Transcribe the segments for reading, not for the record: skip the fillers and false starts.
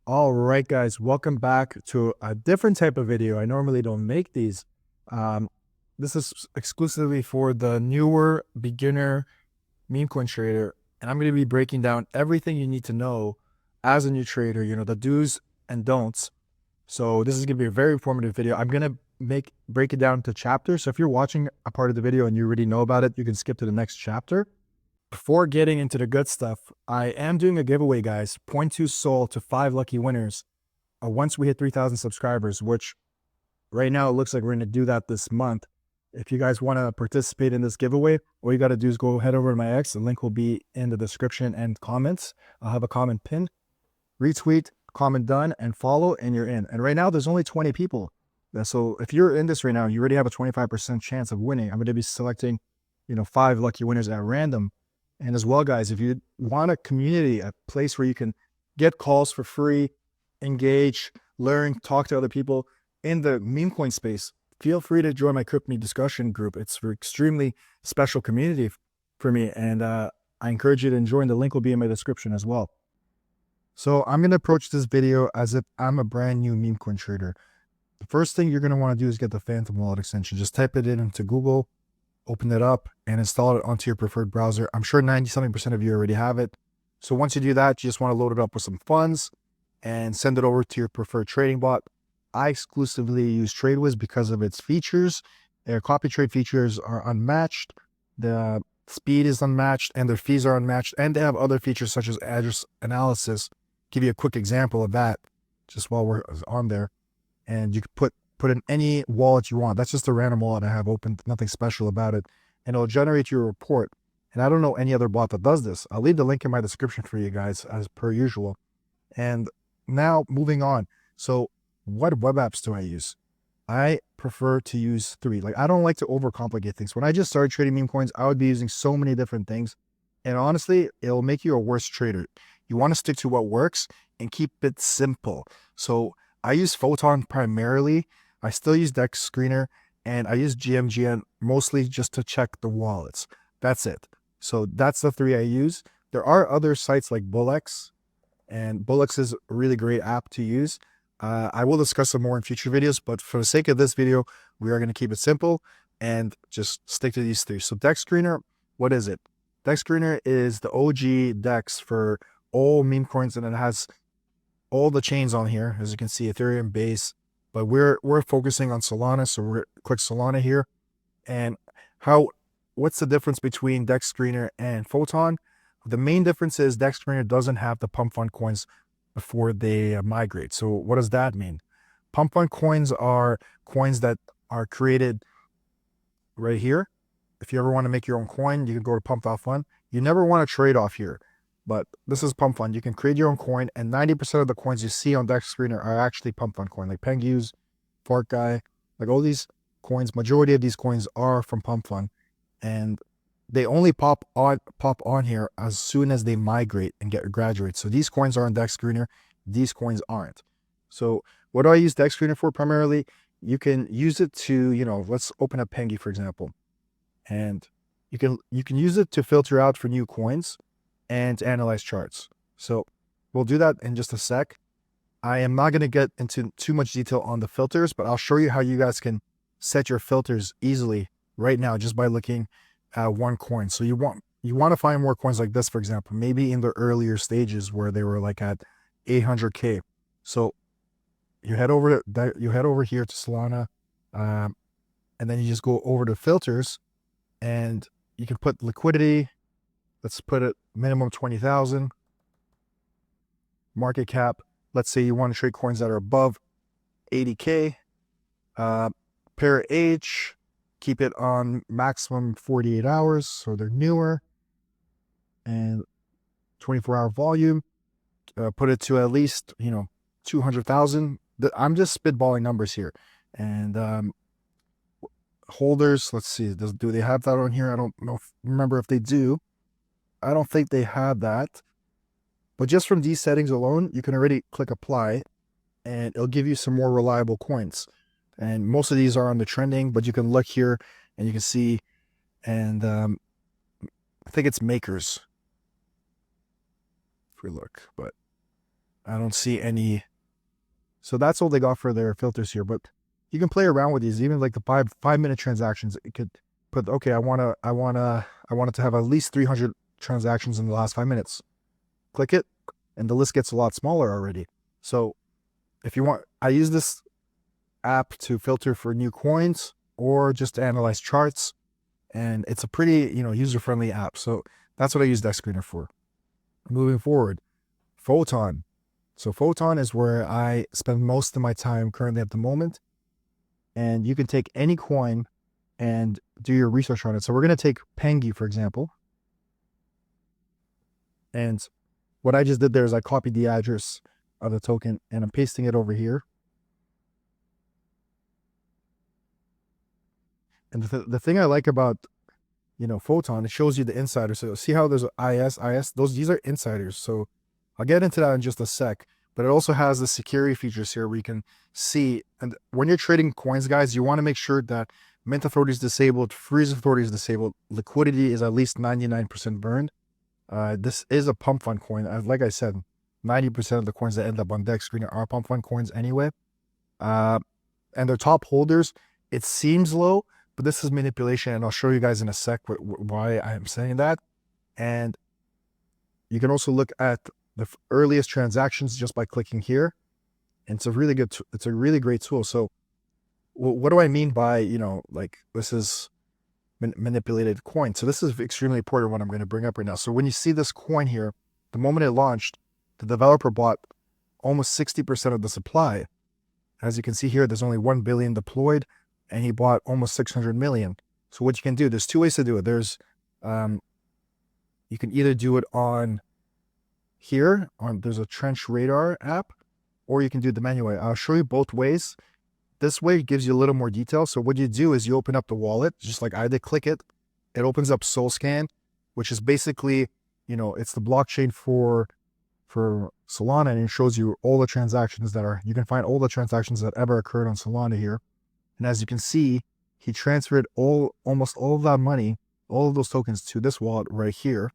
All right, guys, welcome back to a different type of video. I normally don't make these. Um, this is exclusively for the newer beginner meme coin trader, and I'm going to be breaking down everything you need to know as a new trader, the do's and don'ts. So this is going to be a very informative video. I'm going to break it down into chapters. So if you're watching a part of the video and you already know about it, you can skip to the next chapter. Before getting into the good stuff, I am doing a giveaway, guys. 0.2 SOL to 5 lucky winners once we hit 3,000 subscribers, which right now it looks like we're going to do that this month. If you guys want to participate in this giveaway, all you got to do is go head over to my X. The link will be in the description and comments. I'll have a comment pinned. Retweet, comment done, and follow, and you're in. And right now there's only 20 people. So if you're in this right now, you already have a 25% chance of winning. I'm going to be selecting, 5 lucky winners at random. And as well, guys, if you want a community, a place where you can get calls for free, engage, learn, talk to other people in the meme coin space, feel free to join my CryptMe discussion group. It's an extremely special community for me, and I encourage you to join. The link will be in my description as well. So I'm going to approach this video as if I'm a brand new meme coin trader. The first thing you're going to want to do is get the Phantom wallet extension. Just type it into Google, open it up, and install it onto your preferred browser. I'm sure 90-something% of you already have it. So once you do that, you just want to load it up with some funds and send it over to your preferred trading bot. I exclusively use TradeWiz because of its features. Their copy trade features are unmatched. The speed is unmatched, and their fees are unmatched. And they have other features such as address analysis. Give you a quick example of that just while we're on there. And you can put in any wallet you want. That's just a random wallet I have open, nothing special about it. And it'll generate your report. And I don't know any other bot that does this. I'll leave the link in my description for you guys as per usual. And now moving on. So what web apps do I use? I prefer to use 3. Like, I don't like to overcomplicate things. When I just started trading meme coins, I would be using so many different things. And honestly, it'll make you a worse trader. You want to stick to what works and keep it simple. So I use Photon primarily. I still use Dex Screener, and I use GMGN mostly just to check the wallets. That's it. So that's the 3 I use. There are other sites like Bullex, and Bullex is a really great app to use. I will discuss some more in future videos, but for the sake of this video, we are going to keep it simple and just stick to these 3. So Dex Screener, what is it? Dex Screener is the OG Dex for all meme coins, and it has all the chains on here, as you can see, Ethereum base, but we're focusing on Solana, so we're click Solana here. And what's the difference between Dex Screener and Photon? The main difference is Dex Screener doesn't have the pump fund coins before they migrate. So what does that mean? Pump fund coins are coins that are created right here. If you ever want to make your own coin, you can go to Pump Fund. You never want to trade off here. But this is Pump Fund. You can create your own coin, and 90% of the coins you see on Dex Screener are actually Pump Fund coin, like Pengu's, Fart Guy, like all these coins. Majority of these coins are from Pump Fund, and they only pop on here as soon as they migrate and graduate. So these coins are on Dex Screener, these coins aren't. So what do I use Dex Screener for primarily? You can use it to, let's open up Pengu, for example, and you can use it to filter out for new coins and to analyze charts. So we'll do that in just a sec. I am not going to get into too much detail on the filters, but I'll show you how you guys can set your filters easily right now just by looking at one coin. So you want to find more coins like this, for example, maybe in the earlier stages where they were like at 800K. So you head over here to Solana, and then you just go over to filters, and you can put liquidity. Let's put it minimum 20,000. Market cap. Let's say you want to trade coins that are above 80K. Pair H, keep it on maximum 48 hours, so they're newer. And 24-hour volume. Put it to at least 200,000. I'm just spitballing numbers here. And holders. Let's see. Do they have that on here? I don't know. Remember if they do. I don't think they have that. But just from these settings alone, you can already click apply, and it'll give you some more reliable coins. And most of these are on the trending, but you can look here and you can see, and I think it's makers if we look, but I don't see any. So that's all they got for their filters here. But you can play around with these, even like the 5 minute transactions. It could put, okay, I want it to have at least 300 transactions in the last 5 minutes. Click it, and the list gets a lot smaller already. So if you want, I use this app to filter for new coins or just to analyze charts. And it's a pretty, user-friendly app. So that's what I use Deck Screener for. Moving forward, Photon. So Photon is where I spend most of my time currently at the moment. And you can take any coin and do your research on it. So we're going to take Pengi, for example. And what I just did there is I copied the address of the token and I'm pasting it over here. And the thing I like about, Photon, it shows you the insiders. So see how there's IS, these are insiders. So I'll get into that in just a sec, but it also has the security features here where you can see, and when you're trading coins, guys, you want to make sure that mint authority is disabled, freeze authority is disabled, liquidity is at least 99% burned. This is a pump fund coin. Like I said, 90% of the coins that end up on Deck Screener are pump fund coins anyway. And their top holders, it seems low, but this is manipulation, and I'll show you guys in a sec why I am saying that. And you can also look at the earliest transactions just by clicking here. And it's a really good, it's a really great tool. So what do I mean by, like this is manipulated coin? So this is extremely important, what I'm going to bring up right now. So when you see this coin here, the moment it launched, the developer bought almost 60% of the supply. As you can see here, there's only 1 billion deployed, and he bought almost 600 million. So what you can do, there's two ways to do it. There's, you can either do it on here, there's a Trench Radar app, or you can do it the manual way. I'll show you both ways. This way gives you a little more detail. So what you do is you open up the wallet, just like I did, click it. It opens up SolScan, which is basically, it's the blockchain for Solana, and it shows you all the transactions you can find all the transactions that ever occurred on Solana here. And as you can see, he transferred almost all of that money, all of those tokens to this wallet right here.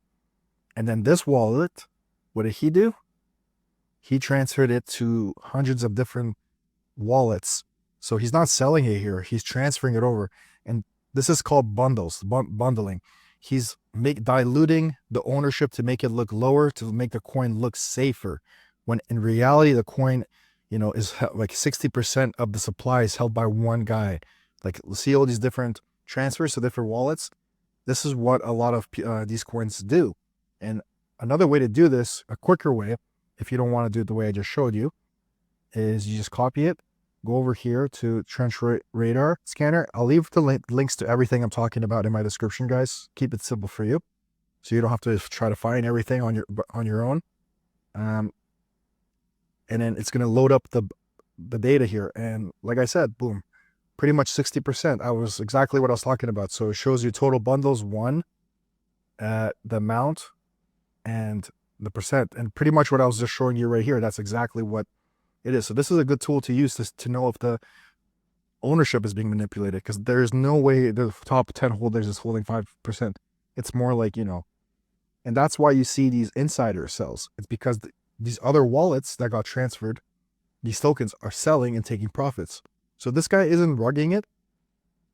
And then this wallet, what did he do? He transferred it to hundreds of different wallets. So he's not selling it here. He's transferring it over. And this is called bundling. He's diluting the ownership to make it look lower, to make the coin look safer. When in reality, the coin, is like 60% of the supply is held by one guy. Like, see all these different transfers to different wallets. This is what a lot of these coins do. And another way to do this, a quicker way, if you don't want to do it the way I just showed you, is you just copy it, go over here to Trench Radar Scanner. I'll leave the links to everything I'm talking about in my description, guys. Keep it simple for you, so you don't have to try to find everything on your own. And then it's going to load up the data here. And like I said, boom, pretty much 60%. I was exactly what I was talking about. So it shows you total bundles, one, the amount, and the percent. And pretty much what I was just showing you right here, that's exactly what it is. So this is a good tool to use to know if the ownership is being manipulated, because there's no way the top 10 holders is holding 5%. It's more like, and that's why you see these insider sells. It's because these other wallets that got transferred, these tokens are selling and taking profits. So this guy isn't rugging it.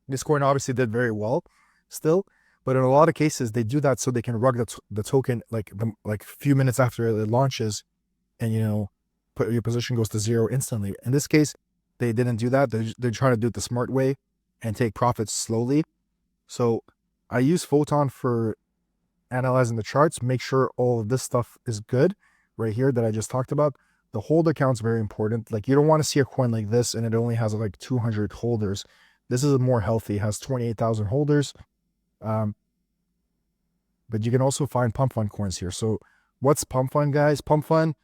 This coin obviously did very well still, but in a lot of cases they do that so they can rug the token like a few minutes after it launches, and your position goes to zero instantly. In this case, they didn't do that. They're trying to do it the smart way and take profits slowly. So I use Photon for analyzing the charts, make sure all of this stuff is good right here that I just talked about. The holder count is very important. Like, you don't want to see a coin like this and it only has like 200 holders. This is more healthy. It has 28,000 holders. But you can also find pump fund coins here. So what's pump fund, guys? Pump fund,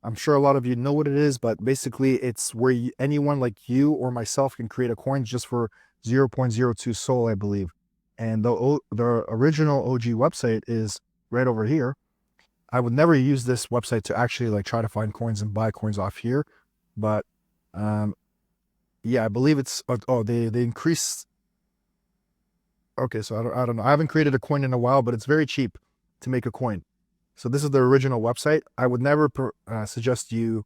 I'm sure a lot of you know what it is, but basically it's where anyone like you or myself can create a coin just for 0.02 SOL, I believe. And the original OG website is right over here. I would never use this website to actually like try to find coins and buy coins off here. But yeah, I believe it's, they increased. Okay, so I don't know. I haven't created a coin in a while, but it's very cheap to make a coin. So this is the original website. I would never suggest you,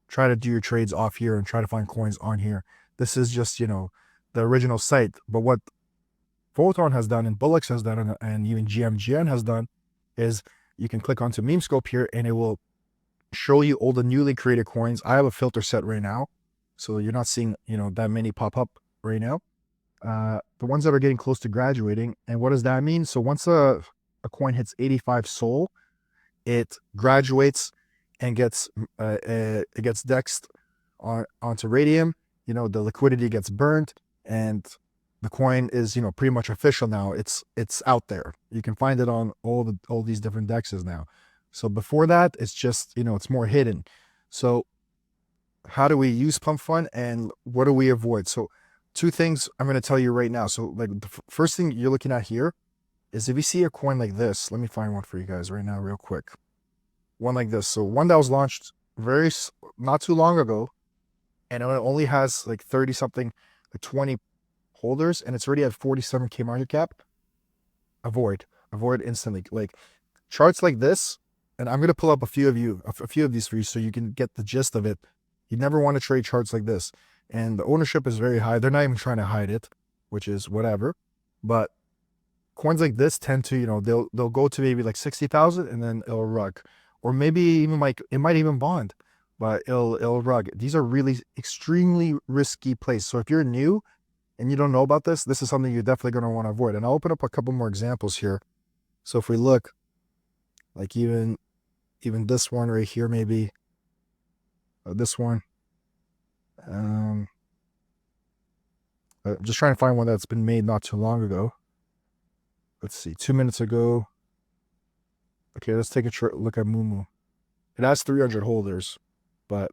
try to do your trades off here and try to find coins on here. This is just, the original site. But what Photon has done and Bullux has done and even GMGN has done is you can click onto meme scope here and it will show you all the newly created coins. I have a filter set right now, so you're not seeing, that many pop up right now. The ones that are getting close to graduating. And what does that mean? So once a coin hits 85 SOL, it graduates and gets it gets dexed onto Radium. The liquidity gets burned and the coin is, pretty much official now. It's out there. You can find it on all these different dexes now. So before that, it's just, it's more hidden. So how do we use Pump Fund and what do we avoid? So 2 things I'm going to tell you right now. So like the first thing you're looking at here is if you see a coin like this, let me find one for you guys right now real quick. One like this. So one that was launched not too long ago, and it only has like 30 something, like 20 holders, and it's already at 47K market cap. Avoid instantly. Like charts like this, and I'm going to pull up a few of these for you so you can get the gist of it. You never want to trade charts like this. And the ownership is very high. They're not even trying to hide it, which is whatever. But coins like this tend to, they'll go to maybe like 60,000 and then it'll rug. Or maybe even it might even bond, but it'll rug. These are really extremely risky plays. So if you're new and you don't know about this, this is something you're definitely going to want to avoid. And I'll open up a couple more examples here. So if we look, like even this one right here, maybe this one. I'm just trying to find one that's been made not too long ago. Let's see, 2 minutes ago. Okay, let's take a look at Mumu. It has 300 holders, but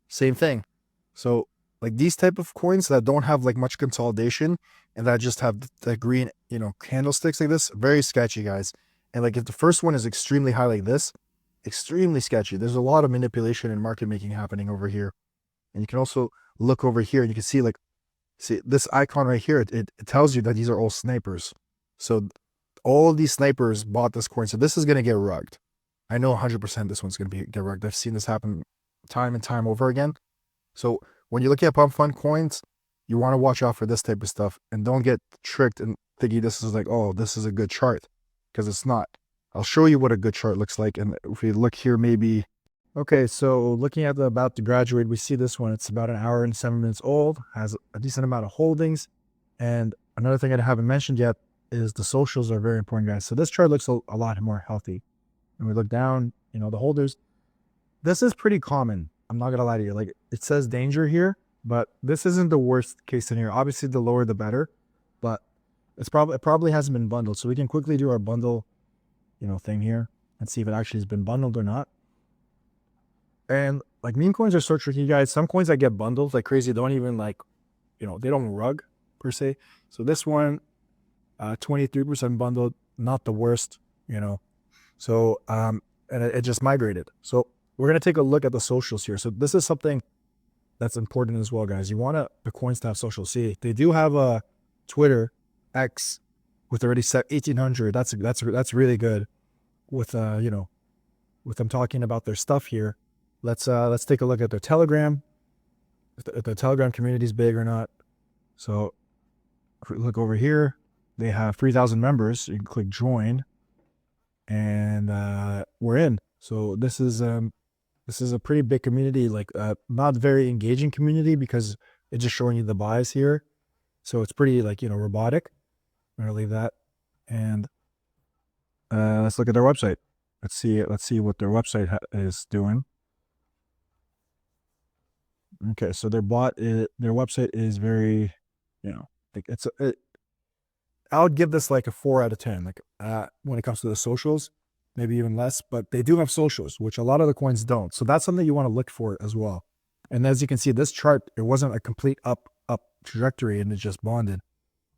same thing. So like these type of coins that don't have like much consolidation and that just have the green, candlesticks like this, very sketchy, guys. And like if the first one is extremely high like this, extremely sketchy. There's a lot of manipulation and market making happening over here. And you can also look over here and you can see this icon right here. It tells you that these are all snipers. So all of these snipers bought this coin. So this is going to get rugged. I know 100% this one's going to get rugged. I've seen this happen time and time over again. So when you're looking at Pump Fund coins, you want to watch out for this type of stuff and don't get tricked and thinking this is like, oh, this is a good chart, because it's not. I'll show you what a good chart looks like. And if we look here, maybe. Okay, so looking at the about to graduate, we see this one. It's about 1 hour and 7 minutes old, has a decent amount of holdings. And another thing I haven't mentioned yet is the socials are very important, guys. So this chart looks a lot more healthy. And we look down, the holders. This is pretty common. I'm not going to lie to you. Like it says danger here, but this isn't the worst case scenario. Obviously, the lower, the better. But it probably hasn't been bundled. So we can quickly do our bundle thing here and see if it actually has been bundled or not. And like meme coins are so tricky, guys. Some coins that get bundled like crazy don't even they don't rug per se. So this one, 23% bundled, not the worst, So and it just migrated. So we're gonna take a look at the socials here. So this is something that's important as well, guys. You want the coins to have socials. See, they do have a Twitter X with already set 1,800. That's really good. With with them talking about their stuff here. Let's take a look at their Telegram. If the Telegram community is big or not. So if we look over here, they have 3,000 members. You can click join, and we're in. So this is a pretty big community, like not very engaging community because it's just showing you the buys here. So it's pretty robotic. I'm gonna leave that, and let's look at their website. Let's see what their website is doing. Okay, so their website is very, I would give this like a 4 out of 10. Like when it comes to the socials, maybe even less. But they do have socials, which a lot of the coins don't. So that's something you want to look for as well. And as you can see, this chart, it wasn't a complete up trajectory and it just bonded.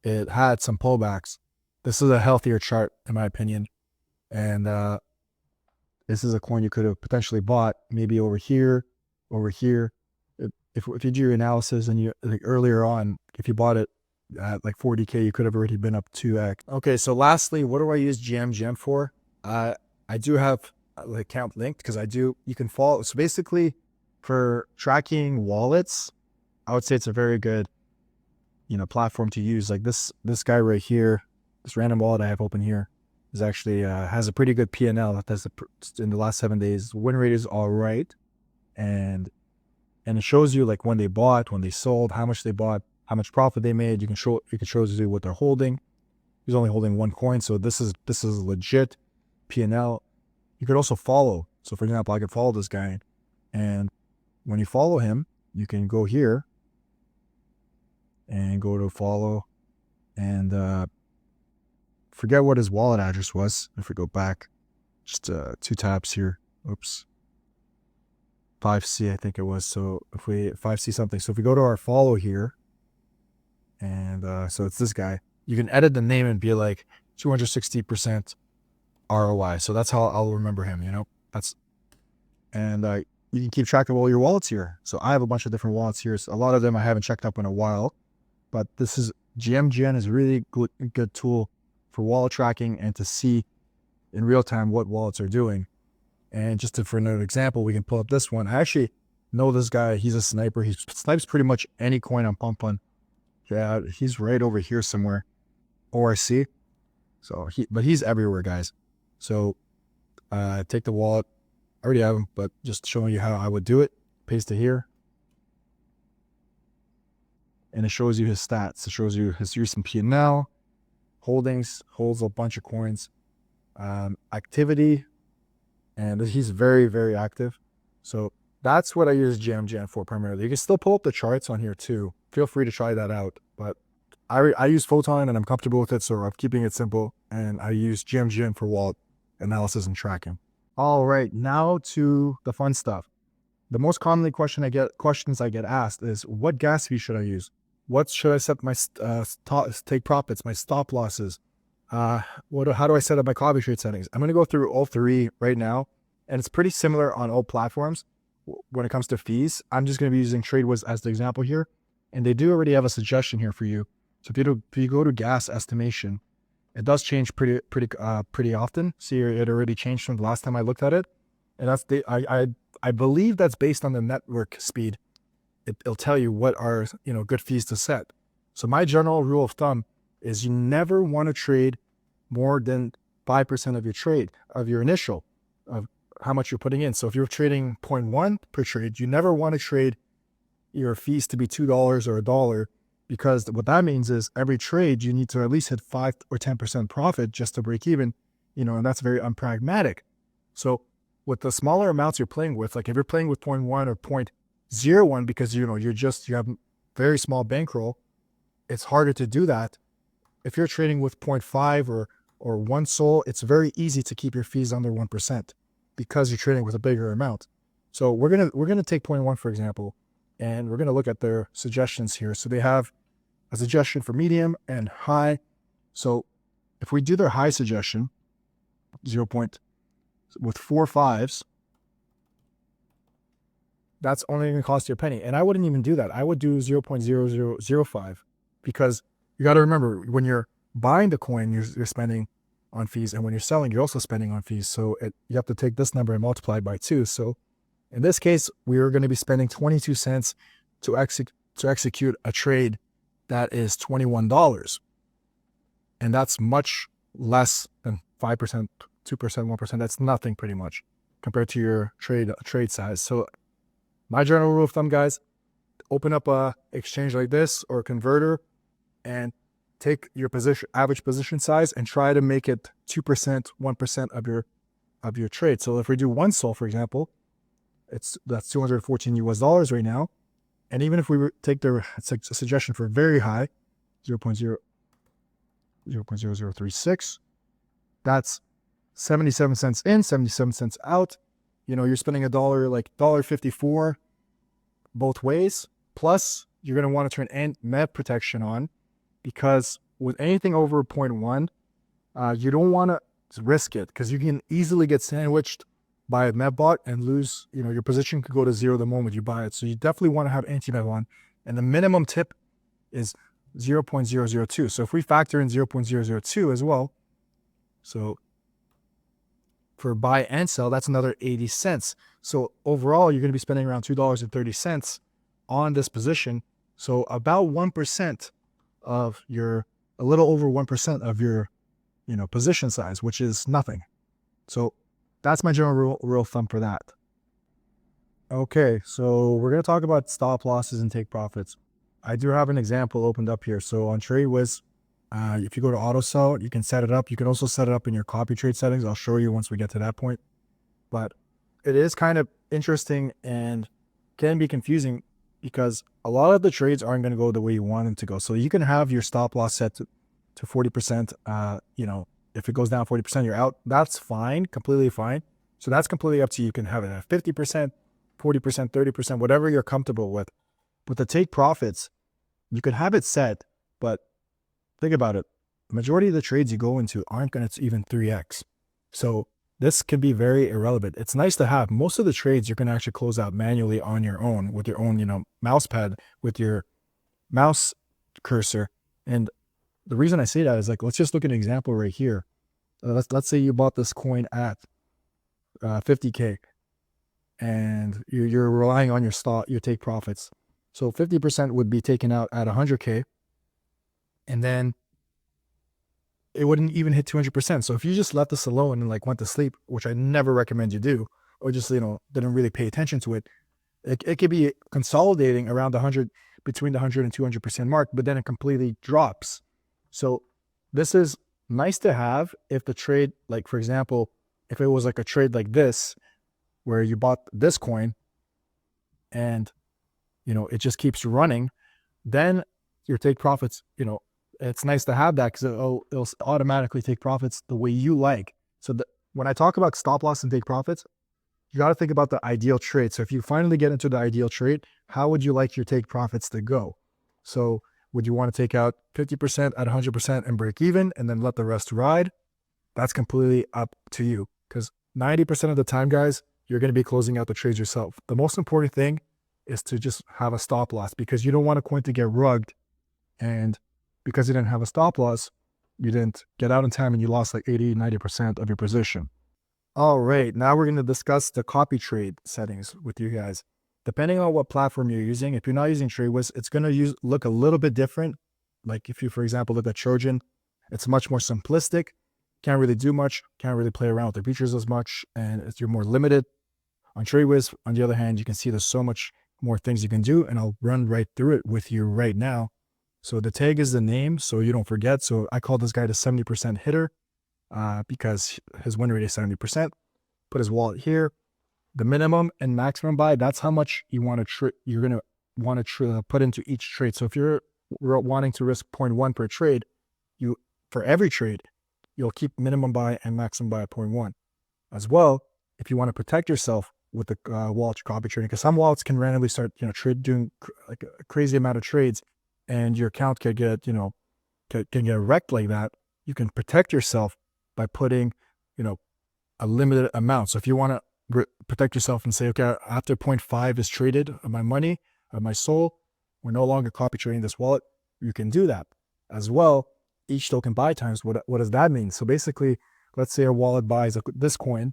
It had some pullbacks. This is a healthier chart in my opinion. And this is a coin you could have potentially bought maybe over here. If you do your analysis and you like earlier on, if you bought it at like 40K, you could have already been up 2x. Okay, so lastly, what do I use GMGN for? I do have the account linked because you can follow. So basically for tracking wallets, I would say it's a very good, platform to use. Like this guy right here, this random wallet I have open here is actually, has a pretty good P&L. That has in the last 7 days, win rate is all right. And it shows you like when they bought, when they sold, how much they bought, how much profit they made. You can show you what they're holding. He's only holding one coin, so this is legit P&L. You could also follow. So for example, I could follow this guy, and when you follow him, you can go here and go to follow, and forget what his wallet address was. If we go back, just 2 tabs here. Oops. 5C, I think it was. So if we 5C something. So if we go to our follow here, and so it's this guy, you can edit the name and be like 260% ROI. So that's how I'll remember him, and you can keep track of all your wallets here. So I have a bunch of different wallets here. So a lot of them I haven't checked up in a while, but this is GMGN is a really good tool for wallet tracking and to see in real time what wallets are doing. And just for another example, we can pull up this one. I actually know this guy. He's a sniper. He snipes pretty much any coin I'm pumping. Yeah, he's right over here somewhere. ORC. So but he's everywhere, guys. So take the wallet. I already have him, but just showing you how I would do it. Paste it here. And it shows you his stats. It shows you his recent P&L, holdings, holds a bunch of coins, activity, and he's very, very active. So that's what I use GMGN for primarily. You can still pull up the charts on here too. Feel free to try that out. But I use Photon and I'm comfortable with it, so I'm keeping it simple. And I use GMGN for wallet analysis and tracking. All right, now to the fun stuff. The most commonly questions I get asked is, what gas fee should I use? What should I set my take profits, my stop losses? How do I set up my copy trade settings? I'm going to go through all 3 right now, and it's pretty similar on all platforms. When it comes to fees, I'm just going to be using TradeWiz as the example here, and they do already have a suggestion here for you. So if you go to gas estimation, it does change pretty often. See, it already changed from the last time I looked at it, and I believe that's based on the network speed. It'll tell you what are good fees to set. So my general rule of thumb is you never want to trade more than 5% of your trade, of your initial, of how much you're putting in. So if you're trading 0.1 per trade, you never want to trade your fees to be $2 or $1, because what that means is every trade you need to at least hit 5 or 10% profit just to break even, and that's very unpragmatic. So with the smaller amounts you're playing with, like if you're playing with 0.1 or 0.01 because you have very small bankroll, it's harder to do that. If you're trading with 0.5 or 1 SOL, it's very easy to keep your fees under 1% because you're trading with a bigger amount. So we're gonna take 0.1 for example, and we're gonna look at their suggestions here. So they have a suggestion for medium and high. So if we do their high suggestion, 0. with 4 5s, that's only going to cost you a penny. And I wouldn't even do that. I would do 0.0005, because you got to remember, when you're buying the coin, you're spending on fees, and when you're selling, you're also spending on fees. So you have to take this number and multiply it by 2. So in this case, we are going to be spending 22 cents to execute a trade that is $21. And that's much less than 5%, 2%, 1%. That's nothing pretty much compared to your trade size. So my general rule of thumb, guys, open up a exchange like this or a converter and take your average position size and try to make it 2%, 1% of your trade. So if we do 1 SOL, for example, that's $214 right now. And even if we take their suggestion for very high, 0.0036, that's 77 cents in, 77 cents out. You're spending $1, like $1.54 both ways. Plus, you're going to want to turn MEV protection on, because with anything over 0.1, you don't want to risk it, because you can easily get sandwiched by a MEV bot and lose, your position could go to 0 the moment you buy it. So you definitely want to have anti-MEV on. And the minimum tip is 0.002. So if we factor in 0.002 as well, so for buy and sell, that's another 80 cents. So overall, you're going to be spending around $2.30 on this position. So about 1% of your, a little over 1% of your, position size, which is nothing. So that's my general rule of thumb for that. Okay, so we're going to talk about stop losses and take profits. I do have an example opened up here. So on TradeWiz, if you go to auto sell, you can set it up. You can also set it up in your copy trade settings. I'll show you once we get to that point. But it is kind of interesting and can be confusing because a lot of the trades aren't going to go the way you want them to go. So you can have your stop loss set to 40%. If it goes down 40%, you're out. That's fine, completely fine. So that's completely up to you. You can have it at 50%, 40%, 30%, whatever you're comfortable with. With the take profits, you could have it set, but think about it. The majority of the trades you go into aren't going to even 3x. So this can be very irrelevant. It's nice to have. Most of the trades you're going to actually close out manually on your own with your own, mouse pad, with your mouse cursor. And the reason I say that is let's just look at an example right here. Let's say you bought this coin at 50K and you're relying on your take profits. So 50% would be taken out at 100K, and then it wouldn't even hit 200%. So if you just let this alone and went to sleep, which I never recommend you do, or just, didn't really pay attention to it, it could be consolidating around between the 100 and 200% mark, but then it completely drops. So this is nice to have if the trade, for example, if it was a trade like this, where you bought this coin and, it just keeps running, then your take profits, it's nice to have that because it'll automatically take profits the way you like. So when I talk about stop loss and take profits, you got to think about the ideal trade. So if you finally get into the ideal trade, how would you like your take profits to go? So would you want to take out 50% at 100% and break even and then let the rest ride? That's completely up to you, because 90% of the time, guys, you're going to be closing out the trades yourself. The most important thing is to just have a stop loss, because you don't want a coin to get rugged, and because you didn't have a stop loss, you didn't get out in time and you lost 80-90% of your position. All right, now we're going to discuss the copy trade settings with you guys. Depending on what platform you're using, if you're not using TradeWiz, it's going to look a little bit different. Like if you, for example, look at Trojan, it's much more simplistic. Can't really do much, can't really play around with the features as much, and you're more limited. On TradeWiz, on the other hand, you can see there's so much more things you can do, and I'll run right through it with you right now. So the tag is the name, so you don't forget. So I call this guy the 70% hitter because his win rate is 70%. Put his wallet here. The minimum and maximum buy, that's how much you're going to want to put into each trade. So if you're wanting to risk 0.1 per trade, for every trade, you'll keep minimum buy and maximum buy at 0.1. As well, if you want to protect yourself with the wallet you're copy trading, because some wallets can randomly start, doing a crazy amount of trades, and your account can get, can get wrecked like that. You can protect yourself by putting, a limited amount. So if you want to protect yourself and say, okay, after 0.5 is traded of my money, of my soul, we're no longer copy trading this wallet, you can do that. As well, each token buy times, what does that mean? So basically, let's say a wallet buys this coin,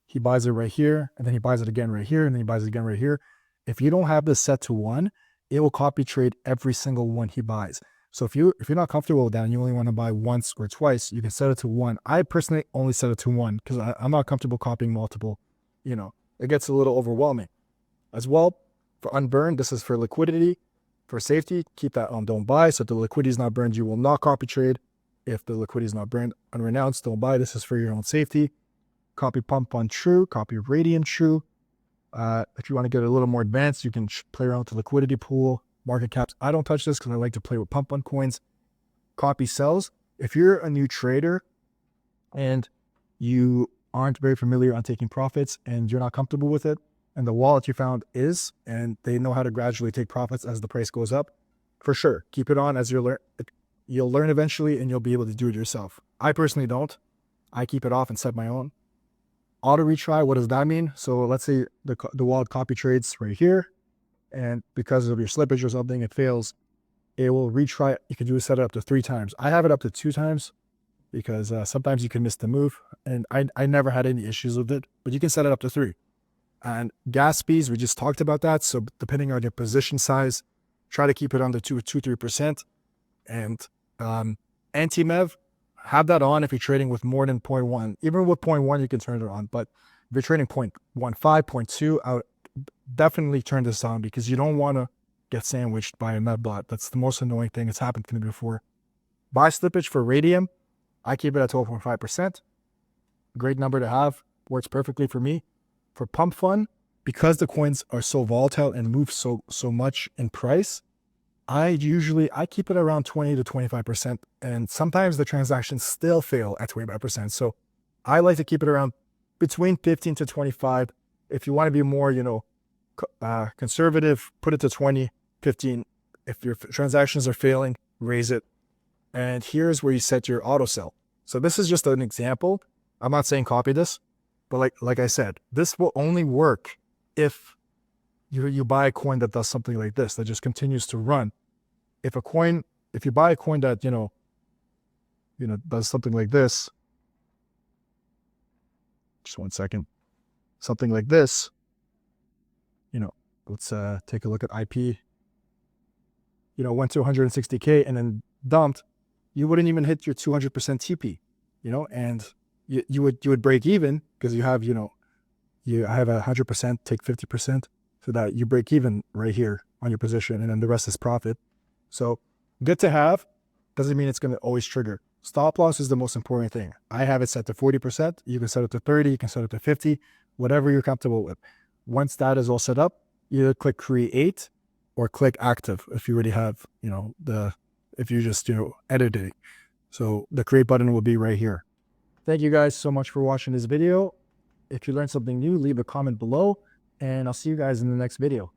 he buys it right here, and then he buys it again right here, and then he buys it again right here. If you don't have this set to 1, it will copy trade every single one he buys. So if you're not comfortable with that and you only want to buy once or twice, you can set it to 1. I personally only set it to 1 because I'm not comfortable copying multiple. It gets a little overwhelming. As well, for unburned, this is for liquidity. For safety, keep that on don't buy. So if the liquidity is not burned, you will not copy trade. If the liquidity is not burned, unrenounced, don't buy. This is for your own safety. Copy pump on true, copy radian true. If you want to get a little more advanced, you can play around with the liquidity pool, market caps. I don't touch this because I like to play with pump on coins. Copy sells. If you're a new trader and you aren't very familiar on taking profits and you're not comfortable with it, and the wallet you found is, and they know how to gradually take profits as the price goes up, for sure, keep it on as you'll learn eventually and you'll be able to do it yourself. I personally don't. I keep it off and set my own. Auto retry, what does that mean? So let's say the wallet copy trades right here, and because of your slippage or something, it fails. It will retry. You can set it up to 3 times. I have it up to 2 times. because sometimes you can miss the move, and I never had any issues with it, but you can set it up to 3. And gas fees, we just talked about that. So depending on your position size, try to keep it under 2-3%. And anti-mev, have that on if you're trading with more than 0.1. Even with 0.1, you can turn it on. But if you're trading 0.15, 0.2, I would definitely turn this on, because you don't want to get sandwiched by a med bot. That's the most annoying thing. It's happened to me before. Buy slippage for radium, I keep it at 12.5%. Great number to have. Works perfectly for me. For pump fund, because the coins are so volatile and move so much in price, I keep it around 20 to 25%. And sometimes the transactions still fail at 25%. So I like to keep it around between 15 to 25. If you want to be more, conservative, put it to 20, 15. If your transactions are failing, raise it. And here's where you set your auto sell. So this is just an example. I'm not saying copy this, but like I said, this will only work if you buy a coin that does something like this, that just continues to run. If you buy a coin that, does something like this, just one second, something like this, let's take a look at IP, went to 160K and then dumped, you wouldn't even hit your 200% TP, and you would break even, because you have, you have 100%, take 50%, so that you break even right here on your position, and then the rest is profit. So good to have, doesn't mean it's going to always trigger. Stop loss is the most important thing. I have it set to 40%. You can set it to 30, you can set it to 50, whatever you're comfortable with. Once that is all set up, either click create or click active if you already have, if you just, editing. So the create button will be right here. Thank you guys so much for watching this video. If you learned something new, leave a comment below, and I'll see you guys in the next video.